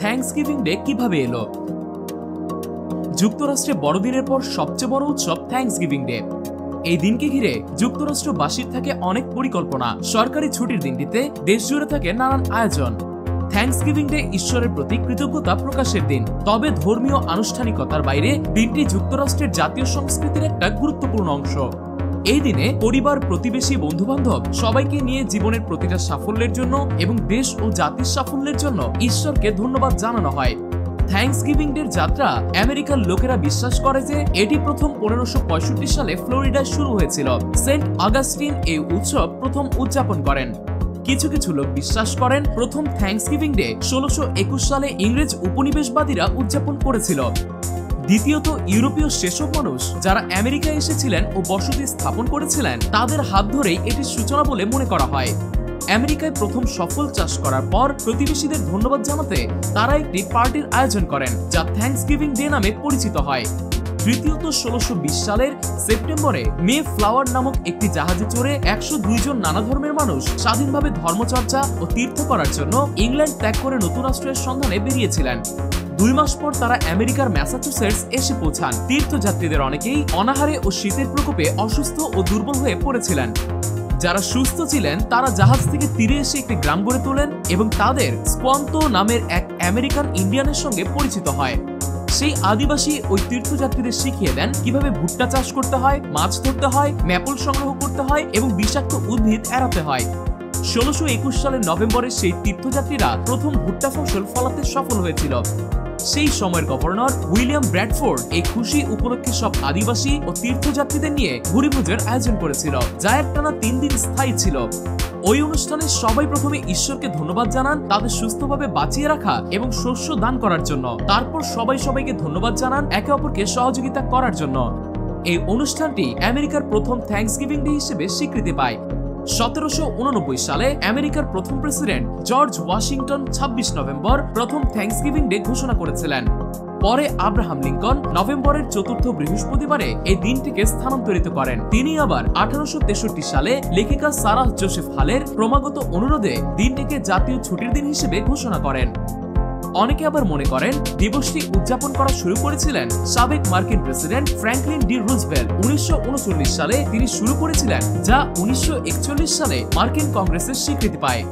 Thanksgiving day কিভাবে এলো? যুক্তরাষ্ট্রে বড়দিনের পর সবচেয়ে বড় উৎসব থ্যাঙ্কসগিভিং ডে। এই দিনকে ঘিরে যুক্তরাষ্ট্রবাসীর থাকে অনেক পরিকল্পনা। সরকারি ছুটির দিনটিতে দেশ জুড়ে থাকে নানান আয়োজন। থ্যাঙ্কসগিভিং ডে ঈশ্বরের প্রতি কৃতজ্ঞতা প্রকাশের দিন। তবে ধর্মীয় আনুষ্ঠানিকতার বাইরে দিনটি যুক্তরাষ্ট্রের জাতীয় সংস্কৃতির একটা গুরুত্বপূর্ণ অংশ। এই দিনে পরিবার, প্রতিবেশী, বন্ধুবান্ধব সবাইকে নিয়ে জীবনের প্রতিটা সাফল্যের জন্য এবং দেশ ও জাতির সাফল্যের জন্য ঈশ্বরকে ধন্যবাদ জানানো হয়। থ্যাঙ্কসগিভিং ডের যাত্রা আমেরিকার লোকেরা বিশ্বাস করে যে এটি প্রথম 1565 সালে ফ্লোরিডায় শুরু হয়েছিল। সেন্ট অগাস্টিন এই উৎসব প্রথম উদযাপন করেন। কিছু কিছু লোক বিশ্বাস করেন প্রথম থ্যাঙ্কসগিভিং ডে 1621 সালে ইংরেজ উপনিবেশবাদীরা উদযাপন করেছিল। দ্বিতীয়ত, ইউরোপীয় সেসব মানুষ যারা আমেরিকায় এসেছিলেন ও বসতি স্থাপন করেছিলেন তাদের হাত ধরেই এটির সূচনা বলে মনে করা হয়। আমেরিকায় প্রথম সফল চাষ করার পর প্রতিবেশীদের ধন্যবাদ জানাতে তারা একটি পার্টির আয়োজন করেন, যা থ্যাঙ্কসগিভিং ডে নামে পরিচিত হয়। তৃতীয়ত, 1620 সালের সেপ্টেম্বরে মে ফ্লাওয়ার নামক একটি জাহাজে চড়ে 102 জন নানা ধর্মের মানুষ স্বাধীনভাবে ধর্মচর্চা ও তীর্থ করার জন্য ইংল্যান্ড ত্যাগ করে নতুন রাষ্ট্রের সন্ধানে বেরিয়েছিলেন। 2 মাস পর তারা আমেরিকার ম্যাসাচুসেটস এসে পৌঁছান। তীর্থযাত্রীদের অনেকেই অনাহারে ও শীতের প্রকোপে অসুস্থ ও দুর্বল হয়ে পড়েছিলেন। যারা সুস্থ ছিলেন তারা জাহাজ থেকে তীরে এসে একটি গ্রাম গড়ে তোলেন এবং তাদের স্কোয়ান্তো নামের এক আমেরিকান ইন্ডিয়ানের সঙ্গে পরিচিত হয়। সেই আদিবাসী ওই তীর্থযাত্রীদের শিখিয়ে দেন কিভাবে ভুট্টা চাষ করতে হয়, মাছ ধরতে হয়, ম্যাপল সংগ্রহ করতে হয় এবং বিষাক্ত উদ্ভিদ এড়াতে হয়। 1621 সালের নভেম্বরে সেই তীর্থযাত্রীরা প্রথম ভুট্টা ফসল ফলাতে সফল হয়েছিল। সেই সময়ের গভর্নর উইলিয়াম ব্র্যাডফোর্ড এই খুশি উপলক্ষে সব আদিবাসী ও তীর্থযাত্রীদের নিয়ে ভুরিভোজের আয়োজন করেছিল, যা একটানা 3 দিন স্থায়ী ছিল। ওই অনুষ্ঠানে সবাই প্রথমে ঈশ্বরকে ধন্যবাদ জানান তাদের সুস্থভাবে বাঁচিয়ে রাখা এবং শস্য দান করার জন্য। তারপর সবাই সবাইকে ধন্যবাদ জানান একে অপরকে সহযোগিতা করার জন্য। এই অনুষ্ঠানটি আমেরিকার প্রথম থ্যাঙ্কসগিভিং ডে হিসেবে স্বীকৃতি পায়। 1789 সালে আমেরিকার প্রথম প্রেসিডেন্ট জর্জ ওয়াশিংটন 26 নভেম্বর প্রথম থ্যাঙ্কসগিভিং ডে ঘোষণা করেছিলেন। পরে আব্রাহাম লিঙ্কন নভেম্বরের 4th বৃহস্পতিবারে এই দিনটিকে স্থানান্তরিত করেন। তিনি আবার 1863 সালে লেখিকা সারাহ জোসেফ হালের ক্রমাগত অনুরোধে দিনটিকে জাতীয় ছুটির দিন হিসেবে ঘোষণা করেন। অনেকে আবার মনে করেন দিবসটি উদযাপন করা শুরু করেছিলেন সাবেক মার্কিন প্রেসিডেন্ট ফ্র্যাঙ্কলিন ডি রুজভেল্ট 1939 সালে তিনি শুরু করেছিলেন, যা 1941 সালে মার্কিন কংগ্রেসের স্বীকৃতি পায়।